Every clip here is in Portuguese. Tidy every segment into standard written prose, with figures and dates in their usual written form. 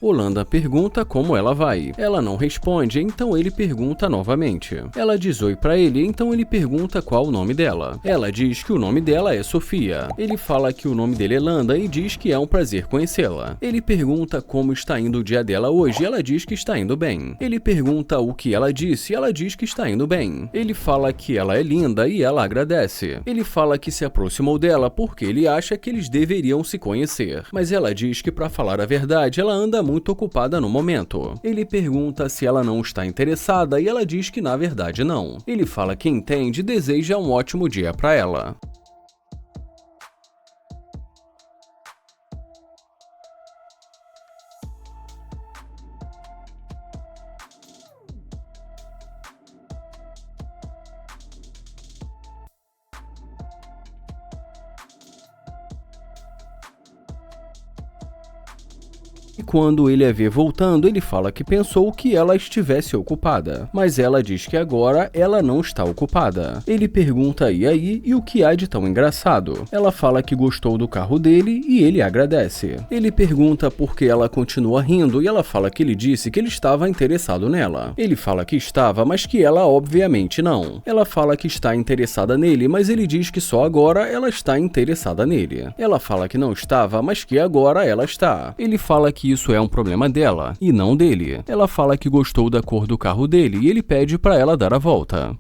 Holanda pergunta como ela vai. Ela não responde, então ele pergunta novamente. Ela diz oi pra ele, então ele pergunta qual o nome dela. Ela diz que o nome dela é Sofia. Ele fala que o nome dele é Landa e diz que é um prazer conhecê-la. Ele pergunta como está indo o dia dela hoje e ela diz que está indo bem. Ele pergunta o que ela disse e ela diz que está indo bem. Ele fala que ela é linda e ela agradece. Ele fala que se aproximou dela porque ele acha que eles deveriam se conhecer. Mas ela diz que, para falar a verdade, ela anda muito ocupada no momento. Ele pergunta se ela não está interessada e ela diz que na verdade não. Ele fala que entende e deseja um ótimo dia para ela. E quando ele a vê voltando, ele fala que pensou que ela estivesse ocupada, mas ela diz que agora ela não está ocupada. Ele pergunta e aí e o que há de tão engraçado. Ela fala que gostou do carro dele e ele agradece. Ele pergunta por que ela continua rindo e ela fala que ele disse que ele estava interessado nela. Ele fala que estava, mas que ela obviamente não. Ela fala que está interessada nele, mas ele diz que só agora ela está interessada nele. Ela fala que não estava, mas que agora ela está. Ele fala que isso é um problema dela, e não dele. Ela fala que gostou da cor do carro dele e ele pede para ela dar a volta.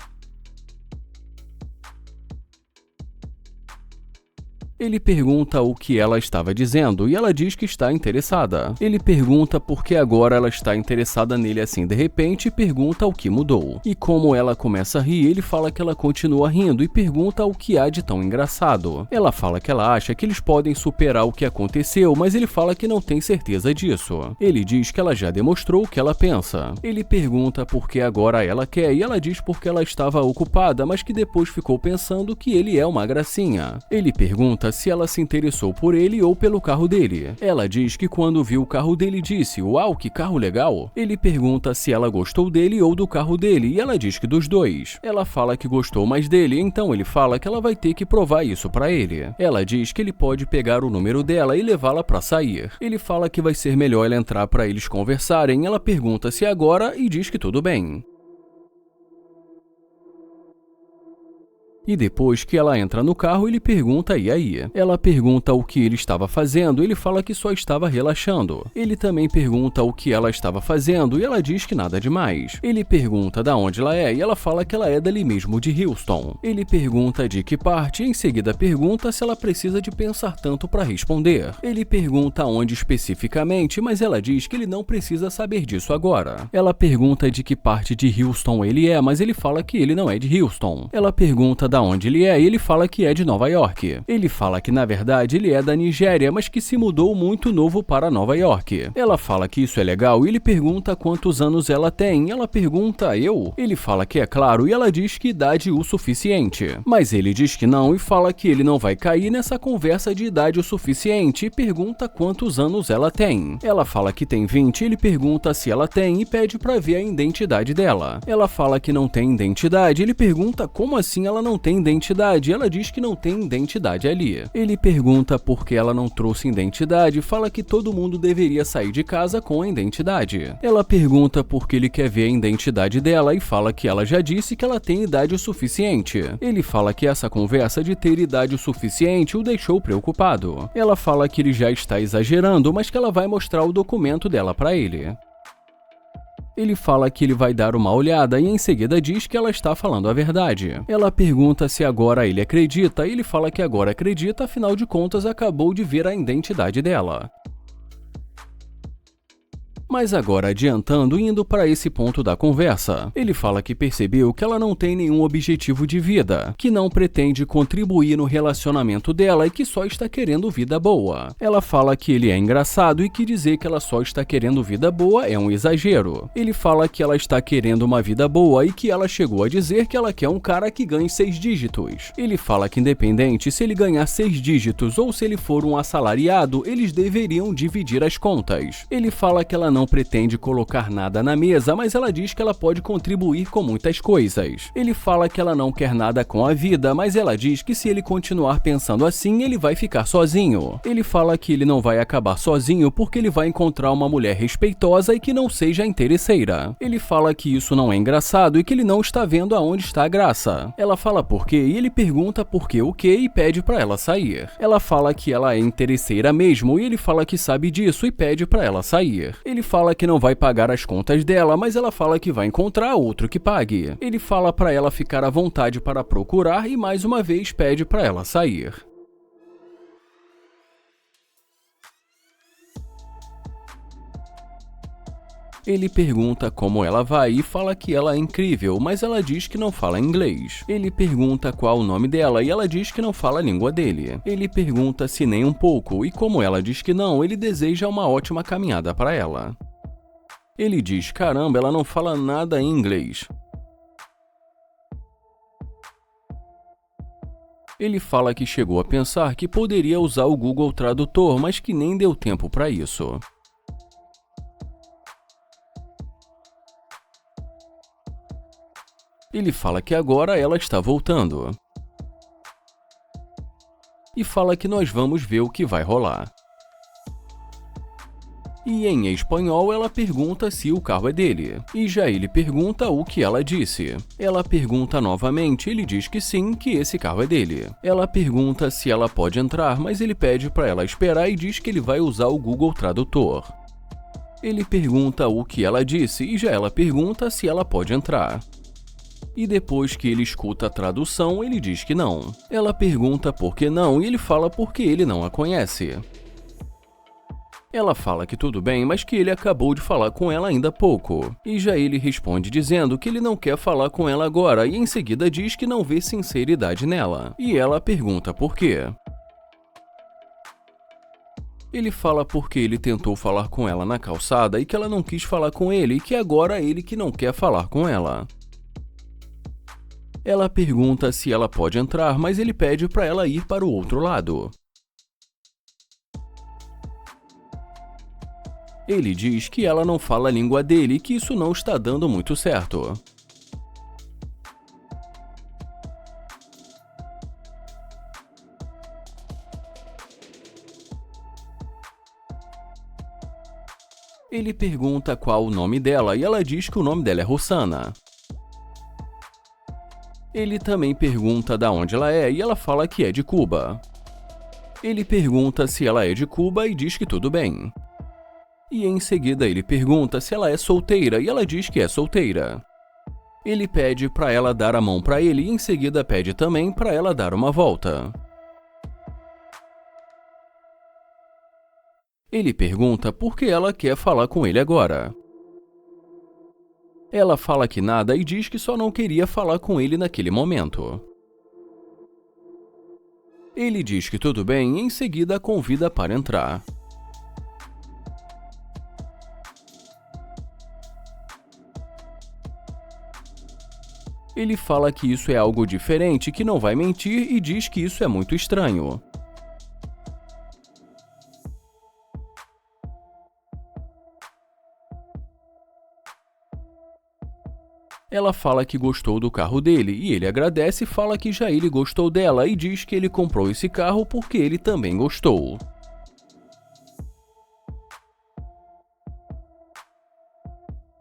Ele pergunta o que ela estava dizendo e ela diz que está interessada. Ele pergunta por que agora ela está interessada nele assim de repente e pergunta o que mudou. E como ela começa a rir, ele fala que ela continua rindo e pergunta o que há de tão engraçado. Ela fala que ela acha que eles podem superar o que aconteceu, mas ele fala que não tem certeza disso. Ele diz que ela já demonstrou o que ela pensa. Ele pergunta por que agora ela quer e ela diz porque ela estava ocupada, mas que depois ficou pensando que ele é uma gracinha. Ele pergunta se ela se interessou por ele ou pelo carro dele. Ela diz que quando viu o carro dele disse, uau, que carro legal. Ele pergunta se ela gostou dele ou do carro dele e ela diz que dos dois. Ela fala que gostou mais dele, então ele fala que ela vai ter que provar isso pra ele. Ela diz que ele pode pegar o número dela e levá-la pra sair. Ele fala que vai ser melhor ela entrar pra eles conversarem. Ela pergunta se agora e diz que tudo bem. E depois que ela entra no carro, ele pergunta e aí? Ela pergunta o que ele estava fazendo, ele fala que só estava relaxando. Ele também pergunta o que ela estava fazendo e ela diz que nada demais. Ele pergunta de onde ela é e ela fala que ela é dali mesmo de Houston. Ele pergunta de que parte e em seguida pergunta se ela precisa de pensar tanto para responder. Ele pergunta onde especificamente, mas ela diz que ele não precisa saber disso agora. Ela pergunta de que parte de Houston ele é, mas ele fala que ele não é de Houston. Ela pergunta da onde ele é e ele fala que é de Nova York. Ele fala que na verdade ele é da Nigéria, mas que se mudou muito novo para Nova York. Ela fala que isso é legal e ele pergunta quantos anos ela tem. Ela pergunta eu. Ele fala que é claro e ela diz que idade o suficiente. Mas ele diz que não e fala que ele não vai cair nessa conversa de idade o suficiente e pergunta quantos anos ela tem. Ela fala que tem 20 e ele pergunta se ela tem e pede para ver a identidade dela. Ela fala que não tem identidade. Ele pergunta como assim ela não tem identidade. Ela diz que não tem identidade ali. Ele pergunta por que ela não trouxe identidade e fala que todo mundo deveria sair de casa com a identidade. Ela pergunta por que ele quer ver a identidade dela e fala que ela já disse que ela tem idade o suficiente. Ele fala que essa conversa de ter idade o suficiente o deixou preocupado. Ela fala que ele já está exagerando, mas que ela vai mostrar o documento dela para ele. Ele fala que ele vai dar uma olhada e em seguida diz que ela está falando a verdade. Ela pergunta se agora ele acredita e ele fala que agora acredita, afinal de contas acabou de ver a identidade dela. Mas agora adiantando e indo para esse ponto da conversa, ele fala que percebeu que ela não tem nenhum objetivo de vida, que não pretende contribuir no relacionamento dela e que só está querendo vida boa. Ela fala que ele é engraçado e que dizer que ela só está querendo vida boa é um exagero. Ele fala que ela está querendo uma vida boa e que ela chegou a dizer que ela quer um cara que ganhe 6 dígitos. Ele fala que independente se ele ganhar 6 dígitos ou se ele for um assalariado, eles deveriam dividir as contas. Ele fala que ela não não pretende colocar nada na mesa, mas ela diz que ela pode contribuir com muitas coisas. Ele fala que ela não quer nada com a vida, mas ela diz que se ele continuar pensando assim, ele vai ficar sozinho. Ele fala que ele não vai acabar sozinho porque ele vai encontrar uma mulher respeitosa e que não seja interesseira. Ele fala que isso não é engraçado e que ele não está vendo aonde está a graça. Ela fala por quê e ele pergunta por quê o quê e pede para ela sair. Ela fala que ela é interesseira mesmo e ele fala que sabe disso e pede para ela sair. Ele fala que não vai pagar as contas dela, mas ela fala que vai encontrar outro que pague. Ele fala para ela ficar à vontade para procurar e mais uma vez pede para ela sair. Ele pergunta como ela vai e fala que ela é incrível, mas ela diz que não fala inglês. Ele pergunta qual o nome dela e ela diz que não fala a língua dele. Ele pergunta se nem um pouco e como ela diz que não, ele deseja uma ótima caminhada para ela. Ele diz, caramba, ela não fala nada em inglês. Ele fala que chegou a pensar que poderia usar o Google Tradutor, mas que nem deu tempo para isso. Ele fala que agora ela está voltando. E fala que nós vamos ver o que vai rolar. E em espanhol ela pergunta se o carro é dele. E já ele pergunta o que ela disse. Ela pergunta novamente, ele diz que sim, que esse carro é dele. Ela pergunta se ela pode entrar, mas ele pede para ela esperar e diz que ele vai usar o Google Tradutor. Ele pergunta o que ela disse e já ela pergunta se ela pode entrar. E depois que ele escuta a tradução, ele diz que não. Ela pergunta por que não e ele fala porque ele não a conhece. Ela fala que tudo bem, mas que ele acabou de falar com ela ainda há pouco. E já ele responde dizendo que ele não quer falar com ela agora e em seguida diz que não vê sinceridade nela. E ela pergunta por quê. Ele fala porque ele tentou falar com ela na calçada e que ela não quis falar com ele e que agora é ele que não quer falar com ela. Ela pergunta se ela pode entrar, mas ele pede para ela ir para o outro lado. Ele diz que ela não fala a língua dele e que isso não está dando muito certo. Ele pergunta qual o nome dela e ela diz que o nome dela é Rossana. Ele também pergunta de onde ela é e ela fala que é de Cuba. Ele pergunta se ela é de Cuba e diz que tudo bem. E em seguida ele pergunta se ela é solteira e ela diz que é solteira. Ele pede para ela dar a mão para ele e em seguida pede também para ela dar uma volta. Ele pergunta por que ela quer falar com ele agora. Ela fala que nada e diz que só não queria falar com ele naquele momento. Ele diz que tudo bem e em seguida a convida para entrar. Ele fala que isso é algo diferente, que não vai mentir e diz que isso é muito estranho. Ela fala que gostou do carro dele e ele agradece e fala que já ele gostou dela e diz que ele comprou esse carro porque ele também gostou.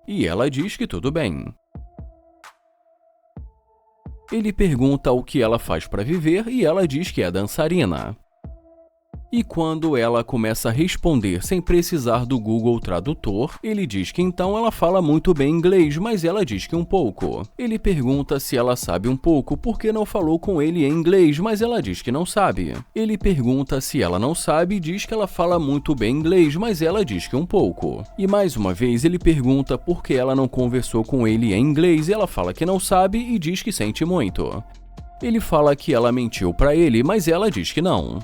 E ela diz que tudo bem. Ele pergunta o que ela faz para viver e ela diz que é dançarina. E quando ela começa a responder sem precisar do Google Tradutor, ele diz que então ela fala muito bem inglês, mas ela diz que um pouco. Ele pergunta se ela sabe um pouco porque não falou com ele em inglês, mas ela diz que não sabe. Ele pergunta se ela não sabe e diz que ela fala muito bem inglês, mas ela diz que um pouco. E mais uma vez ele pergunta por que ela não conversou com ele em inglês e ela fala que não sabe e diz que sente muito. Ele fala que ela mentiu para ele, mas ela diz que não.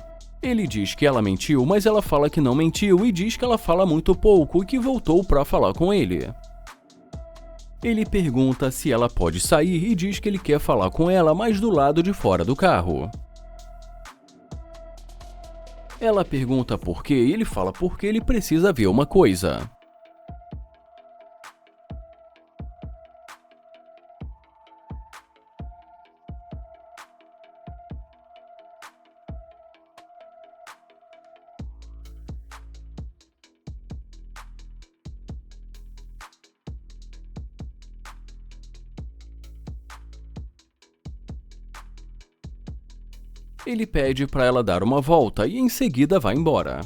Ele diz que ela mentiu, mas ela fala que não mentiu e diz que ela fala muito pouco e que voltou para falar com ele. Ele pergunta se ela pode sair e diz que ele quer falar com ela, mas do lado de fora do carro. Ela pergunta por quê e ele fala porque ele precisa ver uma coisa. Ele pede para ela dar uma volta e em seguida vai embora.